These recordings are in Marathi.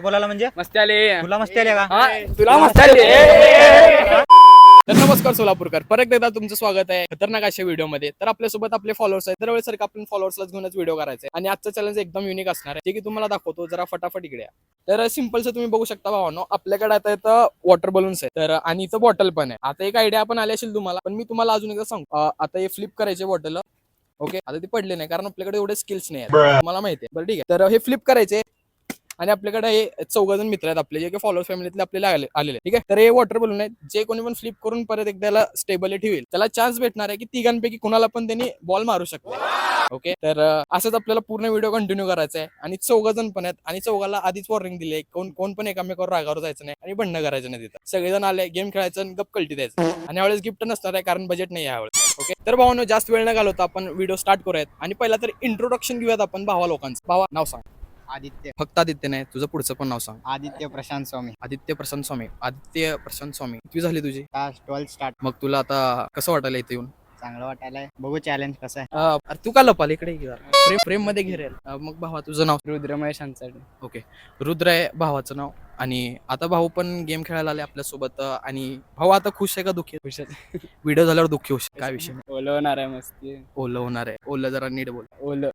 बोलायला म्हणजे मस्ती आली. तुला मस्ती आली का? तुला मस्ती आली. तर नमस्कार सोलापूरकर, परत एकदा तुमचं स्वागत आहे खतरनाक अशा व्हिडिओमध्ये. तर आपल्यासोबत आपले फॉलोअर्स आहेत. दरवेळेस सारखं आपण फॉलोअर्सलाच घेऊनच व्हिडिओ करायचा आहे आणि आजचं चॅलेंज एकदम युनिक असणार आहे, जे की तुम्हाला दाखवतो. जरा फटाफट इकडे या. तर सिंपलचं तुम्ही बघू शकता भावानो, आपल्याकडे आता इथं वॉटर बलून्स आहे, तर आणि इथं बॉटल पण आहे. आता एक आयडिया पण आली असेल तुम्हाला, पण मी तुम्हाला अजून एकदा सांगतो. आता हे फ्लिप करायचे बॉटल. ओके, आता ते पडले नाही कारण आपल्याकडे एवढे स्किल्स नाही आहेत, तुम्हाला माहिती आहे. बरं ठीक आहे, तर हे फ्लिप करायचे आणि आपल्याकडे हे 14 मित्र आहेत आपले, जे की फॉलोअर्स फॅमिलीतले आपल्याला आलेले. ठीक आहे, तर हे वॉटर बलून आहेत. जे कोणी पण फ्लिप करून परत एकदा स्टेबल ठेवेल त्याला चान्स भेटणार आहे की तिघांपैकी कुणाला पण त्यांनी बॉल मारू शकतो. ओके, तर असंच आपल्याला पूर्ण व्हिडिओ कंटिन्यू करायचा आहे. आणि 14 पण आहेत आणि 14ला आधीच वॉर्निंग दिली आहे, कोण पण एकामेकावर रागावर जायचं नाही आणि भांडणं करायचं नाही. तिथं सगळेजण आले, गेम खेळायचं आणि गप कल्टी द्यायचं. आणि यावेळेस गिफ्ट नसणार आहे कारण बजेट नाही यावेळेस. ओके, तर भावानो जास्त वेळ न घालवता आपण व्हिडिओ स्टार्ट करूयात. आणि पहिला तर इंट्रोडक्शन घेऊयात आपण भावा लोकांचं. भावा नाव सांग. आदित्य फक्त आदित्य नाही, तुझं पुढचं पण नाव सांग. आदित्य प्रशांत स्वामी. आदित्य प्रशांत स्वामी. आदित्य प्रशांत स्वामी, किती झाली तुझी? 12 स्टार्ट. मग तुला आता कसं वाटायला इथे येऊन? चांगलं वाटायलंय, बघू चॅलेंज कसं आहे. अरे तू का लपाल इकडे? प्रेम मध्ये घेरेल. मग भावा तुझं नाव? रुद्रमय शांतसाडे. ओके, रुद्र आहे भावाचं नाव. आणि आता भाऊ पण गेम खेळायला आले आपल्यासोबत. आणि भाऊ आता खुश आहे का दुःखी? खुश व्हिडिओ झाल्यावर दुःखी होशील, काय विषय? ओलं होणार आहे मस्ती. ओलं होणार आहे. ओलं जरा नीट बोल. ओलं.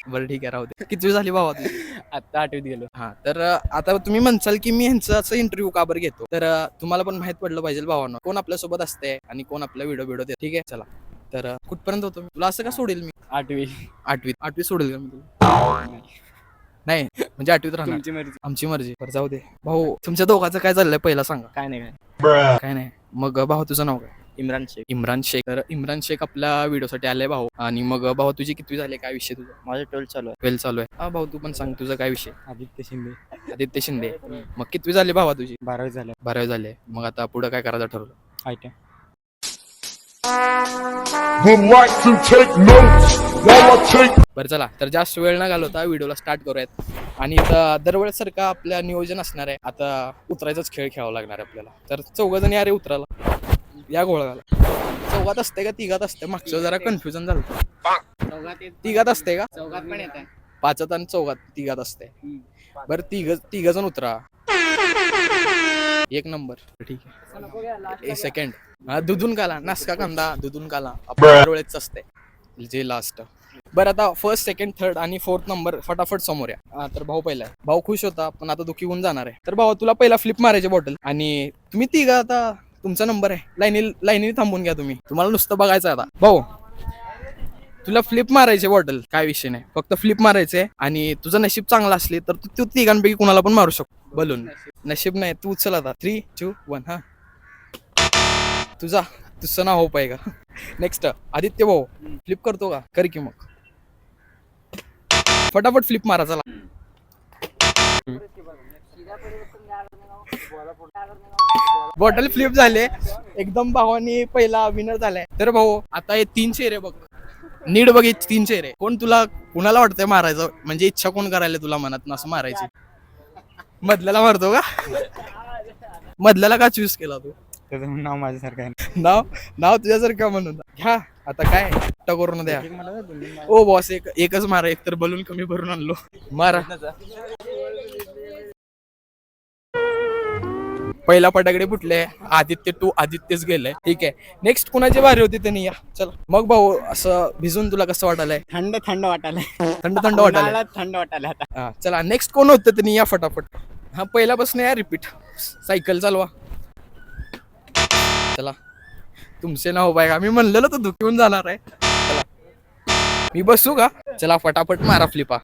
बरं ठीक आहे, राहू दे. किती झाली भावा तुझी? आता 8वीत गेलो. हा, तर आता तुम्ही म्हणसाल की मी ह्यांचं असं इंटरव्ह्यू का बरं घेतो, तर तुम्हाला पण माहित पडलं पाहिजे भावांनो, कोण आपल्या सोबत असते आणि कोण आपला व्हिडिओ देते. ठीक आहे, चला. तर कुठपर्यंत होतो मी? तुला असं का सोडेल मी? 8वी. आठवीत सोडेल का मी तुला? नाही म्हणजे 8वीत राहणार. तुमची मर्जी. आमची मर्जी. बरं जाऊ दे भाऊ, तुमच्या दोघांचं काय चाललंय पहिला सांगा. काय नाही. काय नाही. मग भाऊ तुझं नाव काय? इम्रान शेख. इम्रान शेख. तर इम्रान शेख आपल्या व्हिडिओसाठी आलाय भाऊ. आणि मग भाऊ तुझी कितवी झाली, काय विषय तुझा? माझं 12 चालू आहे. 12 चालू आहे. हा भाऊ तू पण सांग, तुझा काय विषय? आदित्य शिंदे. आदित्य शिंदे. मग कितवी झाली भावा तुझी? 12वी झालं. 12वी झाले. मग आता पुढे काय करायचं ठरवलं? आयटी. बरं चला, तर जास्त वेळ न घालवता व्हिडिओला स्टार्ट करूयात. आणि इथं दरवेळेस सारखं आपल्या नियोजन असणार आहे. आता उतरायचाच खेळ खेळावा लागणार आहे आपल्याला. तर 14 जण या रे उतरायला या घोळाला. 4घात असते का 3घात असते? मागचं जरा कन्फ्युजन झालं. 3घात असते का? 4घात पण येत आहे. 5 आणि 4घात 3घात असते. बरं तिघ जण उतरा. एक नंबर. ठीक आहे, एक सेकंड. दुधून काला नासका कांदा दुधून काला आपल्या वेळेच असते जे लास्ट. बरं आता फर्स्ट, सेकंड, थर्ड आणि 4th नंबर फटाफट समोर या. तर भाऊ पहिला आहे. भाऊ खुश होता पण आता दुःखी होऊन जाणार आहे. तर भाऊ तुला पहिला फ्लिप मारायचे बॉटल. आणि तुम्ही तिघा आता तुमचा नंबर आहे. लाईनीने थांबून घ्या तुम्ही. तुम्हाला नुसतं बघायचं आता. भाऊ तुला फ्लिप मारायचे बॉटल, काय विषय नाही, फक्त फ्लिप मारायचे. आणि तुझं नशीब चांगलं असले तर तू तिघांपैकी कुणाला पण मारू शकतो बलून. नशीब नाही, तू उचल आता. 3, 2, 1. हा तुझं नाव होप आहे का? नेक्स्ट आदित्य भाऊ, फ्लिप करतो का? कर की मग फटाफट फ्लिप मारा चला. बॉटल फ्लिप झाले एकदम. भावानी पहिला विनर झालाय. तर भाऊ आता हे 3 चेहरे बघ, नीट बघ. 3 चेहरे कोण कुणाला वाटतंय मारायचं? म्हणजे इच्छा कोण करायला तुला मनात असं मारायची? मधल्याला मारतो का? मधल्याला का चूज केला तू? त्याचं नाव माझ्यासारखं आहे. नाव तुझ्यासारखं म्हणून घ्या. आता काय करून द्या. ओ बॉस, एकच मारा. एक तर बलून कमी भरून आणलो. मारा. पहिला फटाकडे फुटले. आदित्यच गेलाय. ठीक आहे, नेक्स्ट कुणाची बारी होती त्यांनी या. चला मग भाऊ, असं भिजून तुला कसं वाटायलंय? थंड वाटायलंय. थंड वाटायला. थंड वाटायला आता. हा चला, नेक्स्ट कोण होतं त्यांनी या फटाफट. हा पहिल्यापासून या, रिपीट. सायकल चालवा. चला तुमचे नाव बाय का? मी म्हणलेलं तर दुखून जाणार आहे. चला मी बसू का? चला फटाफट मारा फ्लिपा.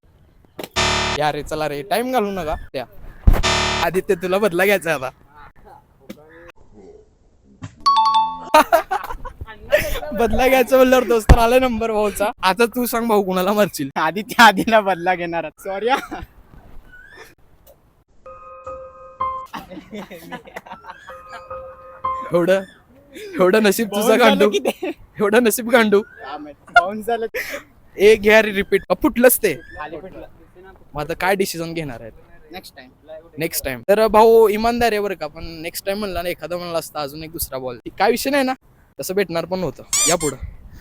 या रे, चला रे, टाइम घालू नका. त्या आदित्य तुला बदला घ्यायचा आता. बदला घ्यायचं म्हणल्यावर दोस्त आला नंबर भाऊचा. आता तू सांग भाऊ, कुणाला मारशील? आदित्य आधीला बदला घेणार. सॉरी. एवढं नशीब तुझं गांडू. एवढं नशीब गांडू. बाउन्स झालं. एक घ्या रे, रिपीट. फुटलंच ते. मग आता काय डिसिजन घेणार आहेत? Next time. तर भाऊ इमानदार आहे बरं का, पण नेक्स्ट टाइम म्हणला ना, एखादा म्हणला असता अजून एक दुसरा बॉल, काय विषय नाही ना, तसं भेटणार पण नव्हतं. या पुढं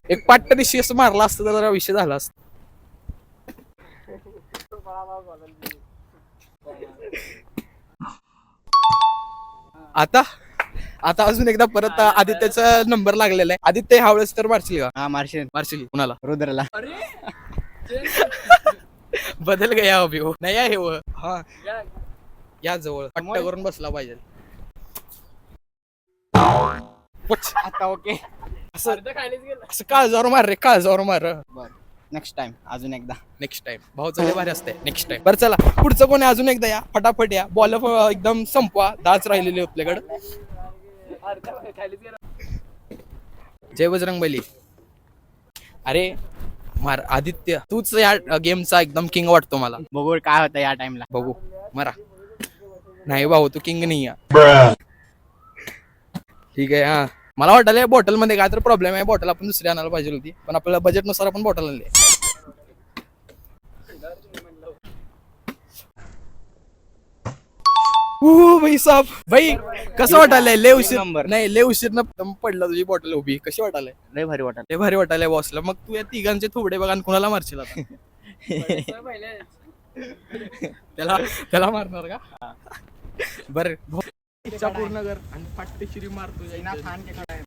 एक पाट्ट दिवशी असं मारला असतं तर जरा विषय झाला असता. आता आता अजून एकदा परत आदित्यचा नंबर लागलेला आहे. आदित्य ह्या वेळेस तर मारशील का? हा मार्शिन मारशील कुणाला? रुद्रला. बदल गया अभि हो नाही आहे हो. हा या जवळ पट्टा करून बसला पाहिजे. पच. आता ओके. असं काळजावर मार रे, काळजावर मार. बर नेक्स्ट टाइम अजून एकदा. नेक्स्ट टाइम भाऊचं लय भारी असतंय. Next time. बरं चला पुढचं कोणी अजून एकदा या फटाफट या. बॉल एकदम संपवा. 10 राहिलेले आपल्याकडे. जय बजरंग बली. अरे मार आदित्य, तूच या गेमचा एकदम किंग वाटतो मला. बघू काय होतं या टाइमला. बघू मारा. नाही भाऊ तू किंग नाही आहे. ठीक आहे. हा मला वाटलं बॉटल मध्ये काय तर प्रॉब्लेम आहे. बॉटल आपण दुसरी आणायला पाहिजे होती, पण आपल्याला बजेट नुसार आपण बॉटल आणली. भाई साहब भाई कसं वाटायलंय? लय उशीर नंबर. नाही, लय उशीरनं पडला तुझी बॉटल उभी. कशी वाटायलंय? लय भारी वाटत. लय भारी वाटायलंय बॉसला. मग तू या तिघांचे थोडे बघा आणि कुणाला मारशील आता? त्याला त्याला मारणार का? बर इच्छा पूर्ण कर आणि फाटशिरी मार तुझ्या. खान के खड़ा है.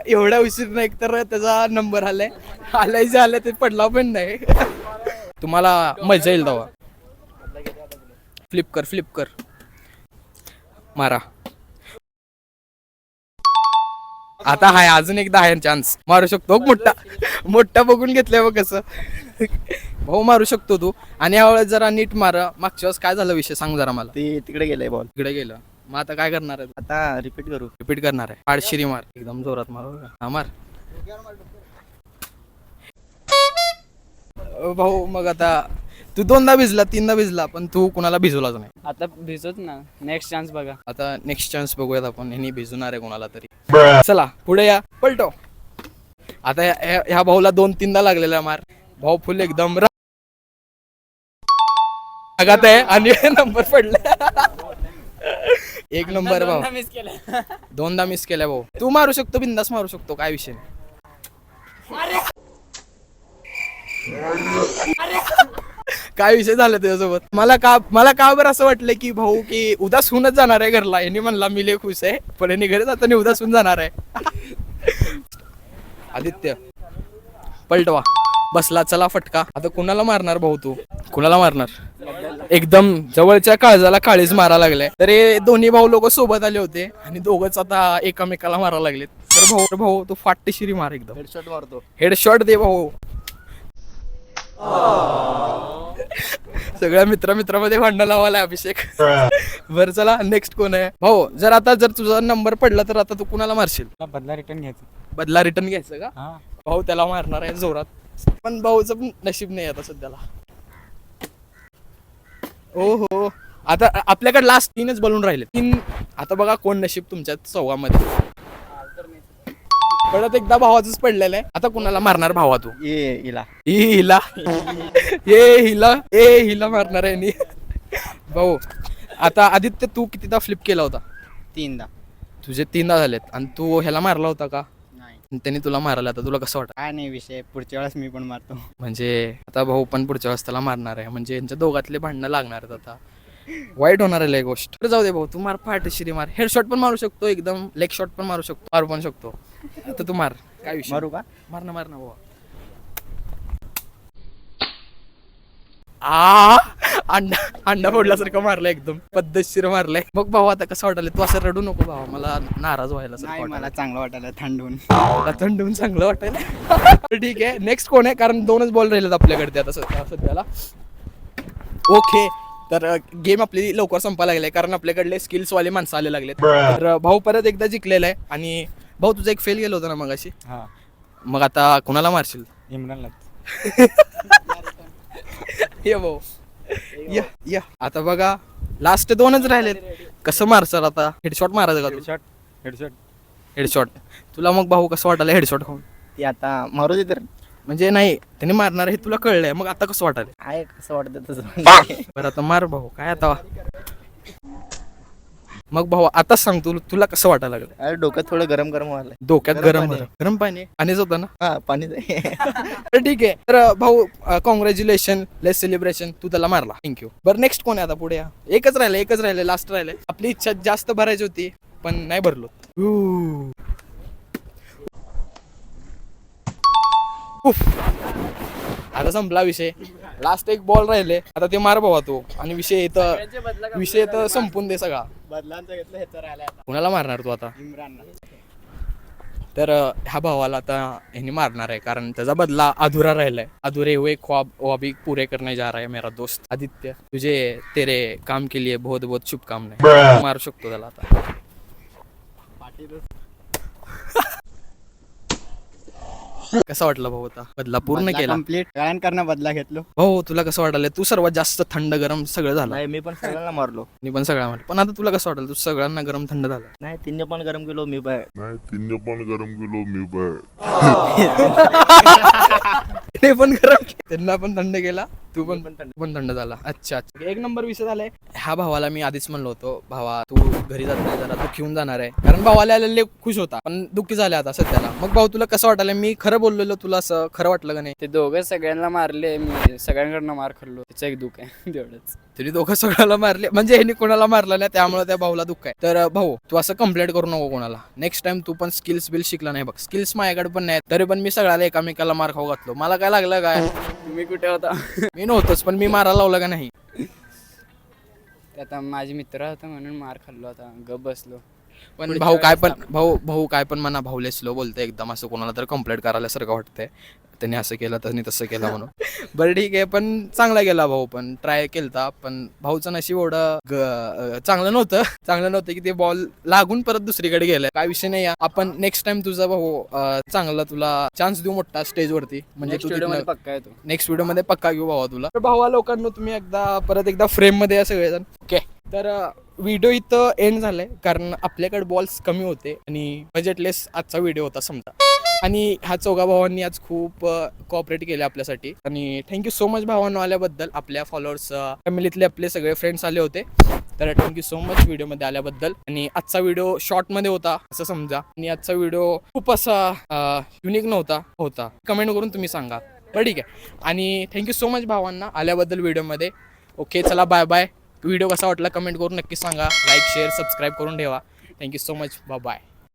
एवढ्या उशीर नाही तर त्याचा नंबर आलाय जे आलाय ते पडला पण नाही. तुम्हाला मजा येईल तेव्हा. फ्लिप कर मारा. आता हाय अजून एकदा आहे चान्स. मारू शकतो. मोठा बघून घेतलंय बघ कसं. भाऊ मारू शकतो तू. आणि यावेळेस जरा नीट मार. मागच्या वेळेस काय झालं विषय सांग जरा मला. ते तिकडे गेलंय बॉल. इकडे गेलं. मग आता काय करणार आहे? आता रिपीट करू. रिपीट करणार आहे. आडशिरी मार एकदम जोरात मार. हा मार भाऊ. मग आता तू 2दा भिजला 3दा भिजला, पण तू कुणाला भिजवलाच नाही. आता भिजत ना. नेक्स्ट चान्स बघा. आता नेक्स्ट चान्स बघूयात आपण. ह्यांनी भिजवणार आहे कोणाला तरी. चला पुढे या. पलटो. आता ह्या भाऊला 2-3दा लागलेला मार. भाऊ फुल एकदम रागात आहे आणि नंबर पडला. एक नंबर भाऊ. मिस केलं. 2दा मिस केल्या भाऊ. तू मारू शकतो, बिंदास मारू शकतो, काय विषय नाही. काय विषय झाला त्याच्यासोबत? मला का बरं असं वाटलं की भाऊ की उदास होऊनच जाणार आहे घरला. यांनी म्हणला मी लय खुश आहे, पण यांनी घरी जाताना उदास होऊन जाणार आहे. आदित्य पलटवा. बसला. चला फटका. आता कुणाला मारणार भाऊ तू? कुणाला मारणार? एकदम जवळच्या काळजाला काळीज मारा लागलाय. तर हे दोन्ही भाऊ लोक सोबत आले होते आणि दोघच आता एकामेकाला मारा लागलेत. तर भाऊ तू फाटशिरी मार एकदम. हेडशॉट मारतो. हेडशॉट दे भाऊ. सगळ्या मित्रामध्ये भांडण लावायला अभिषेक. बरं चला नेक्स्ट कोण आहे भाऊ? जर तुझा नंबर पडला तर आता तू कुणाला मारशील? बदला रिटर्न घ्यायचं. बदला रिटर्न घ्यायचं का? हा. भाऊ त्याला मारणार आहे जोरात, पण भाऊचं पण नशीब नाही आता सध्याला. हो आता आपल्याकडे लास्ट 3च बलून राहिले. 3. आता बघा कोण नशीब तुमच्या चौघामध्ये. परत एकदा भावाचंच पडलेलं आहे. आता कुणाला मारणार भावा तू? हिला हिला मारणार आहे भाऊ. आता आदित्य तू कितीदा फ्लिप केला होता? 3दा. तुझे 3दा झालेत. आणि तू ह्याला मारला होता का? नाही. त्यांनी तुला मारला. आता तुला कसं वाटत? काय नाही विषय. पुढच्या वेळेस मी पण मारतो. म्हणजे आता भाऊ पण पुढच्या वेळेस त्याला मारणार आहे. म्हणजे यांच्या दोघातले भांडणं लागणार आहेत आता. वाईट होणार आहे गोष्ट. तर जाऊ दे भाऊ, तू मार फाटशिरी मार. हेडशॉट पण मारू शकतो, एकदम लेग शॉट पण मारू शकतो. आता तू मार. काय विषय? मारू का? मार ना भाऊ. अंडा फोडल्यासारखं मारलंय, एकदम पद्धतशीर मारलंय. बघ भाऊ आता कसं वाटलं? तू असं रडू नको भाऊ, मला नाराज व्हायला नाही, मला चांगलं वाटायला थंडून. थंडून चांगलं वाटायला. ठीक आहे. नेक्स्ट कोण आहे? कारण 2च बॉल राहिलेत आपल्याकडे आता सध्याला. ओके. तर गेम आपली लवकर संपायला लागलाय कारण आपल्याकडले स्किल्स वाले माणसं आले लागलेत. तर भाऊ परत एकदा जिंकलेला आहे. आणि भाऊ तुझं एक फेल गेलं होतं ना मगाशी. हा. मग आता कुणाला मारशील? इम्रानला. ये भाऊ या. आता बघा लास्ट 2च राहिलेत. कसं मारसाल आता? हेडशॉट मारायचं का? हेडशॉट. तुला मग भाऊ कसं वाटायला हेडशॉट खाऊन? ती आता मारू दे तर. म्हणजे नाही त्यांनी मारणार हे तुला कळलंय, मग आता कसं वाटायला? आहे कसं वाटतं तसं. बरं आता मार भाऊ. काय आता मग भाऊ आता सांग तुला कसं वाटायला लागलं? अरे डोकं थोडं गरम गरम व्हायला. डोक्यात गरम गरम पाणी. गरम पाणी पाणीच होतं ना. हा पाणी तर ठीक आहे. तर भाऊ कॉंग्रॅच्युलेशन, लेस सेलिब्रेशन, तू त्याला मारला. थँक्यू. बरं नेक्स्ट कोण आहे आता पुढे? एकच राहिले लास्ट राहिले. आपली इच्छा जास्त भरायची होती पण नाही भरलो. उफ. आता संपला विषय. लास्ट एक बॉल राहिले. आता ते मार भावा तू आणि विषय तर संपून दे सगळा. बदलांचं घेतलं ह्याचं राहिलं आता. कुणाला मारणार तू आता? इम्रान. तर ह्या भावाला आता ह्यानी मारणार आहे कारण त्याचा बदला अधुरा राहिलाय. अधुरे हुए ख्वाब पूरे करने जा रहा है मेरा दोस्त आदित्य. तुझे तेरे काम के लिए बहुत बहुत शुभकामनाएं. मारू शकतो त्याला आता. कसं वाटलं भाऊ? आता बदला पूर्ण केला. कम्प्लीट गायन करणं बदला घेतलो. भाऊ तुला कसं वाटलं? तू सर्वात जास्त थंड गरम सगळं झालं. नाही मी पण सगळ्यांना मारलो. मी पण सगळ्या मारलं. पण आता तुला कसं वाटलं? तू सगळ्यांना गरम थंड झालं. नाही तिने पण गरम केलो मी पण. नाही तिने पण गरम केलो मी पण. ते पण गरम त्यांना पण थंड केला. तू पण थंड झाला. अच्छा. एक नंबर विषय झालाय. ह्या भावाला मी आधीच म्हणलो होतो, भावा तू घरी जात नाही, जरा दुःखी होऊन जाणार आहे. कारण भावाला आलेले खुश होता पण दुःखी झाले आता सध्याला. मग भाऊ तुला कसं वाटायला? मी खरं बोललेलो तुला, असं खरं वाटलं का नाही? ते दोघं सगळ्यांना मारले, मी सगळ्यांकडनं मार खाल्लो. त्याचं एक दुःख आहे तेवढंच. तरी दोघं सगळ्याला मारले म्हणजे ह्यांनी कोणाला मारलं नाही, त्यामुळे त्या भाऊला दुःख आहे. तर भाऊ तू असं कंप्लेंट करू नको कोणाला. नेक्स्ट टाइम तू पण स्किल्स शिकला नाही बघ. स्किल्स माझ्याकडे पण नाही, तरी पण मी सगळ्याला एकामेकाला मार खाऊ घातलो. मला काय लागलं काय? तुम्ही कुठे होता? मी नव्हतोच पण मी मारायला लावलं का नाही? ते आता माझे मित्र होता म्हणून मार खाल्लो. आता गप बसलो. पण भाऊ काय पण म्हणा, भाऊले स्लो बोलते एकदम. असं कोणाला तर कंप्लेंट करायला वाटतंय त्यांनी असं केलं त्यांनी तसं केलं म्हणून. बरं ठीक आहे, पण चांगला गेला भाऊ. पण ट्राय केलता पण भाऊचं नशीब एवढं चांगलं नव्हतं की ते बॉल लागून परत दुसरीकडे गेलाय. काय विषय नाही. आपण नेक्स्ट टाइम तुझा भाऊ चांगला तुला चान्स देऊ मोठा स्टेज वरती. म्हणजे तू पक्का येतो. नेक्स्ट व्हिडिओ मध्ये पक्का घेऊ भावा तुला. तर भावा लोकांना तुम्ही परत एकदा फ्रेम मध्ये या सगळेजण. ओके. तर व्हिडिओ इथं एंड झालाय कारण आपल्याकडे बॉल्स कमी होते आणि बजेटलेस आजचा व्हिडिओ होता समजा. आणि ह्या चौघा भावांनी आज खूप कोऑपरेट केले आपल्यासाठी आणि थँक्यू सो मच भावांनो आल्याबद्दल. आपल्या फॉलोअर्स फॅमिलीतले आपले सगळे फ्रेंड्स आले होते, तर थँक्यू सो मच व्हिडिओमध्ये आल्याबद्दल. आणि आजचा व्हिडिओ शॉर्टमध्ये होता असं समजा आणि आजचा व्हिडिओ खूप असा युनिक होता. कमेंट करून तुम्ही सांगा. बरं ठीक आहे. आणि थँक्यू सो मच भावांना आल्याबद्दल व्हिडिओमध्ये. ओके चला बाय बाय. व्हिडिओ कसा वाटला कमेंट करून नक्की सांगा. लाईक शेअर सबस्क्राईब करून ठेवा. Thank you so much. बाय.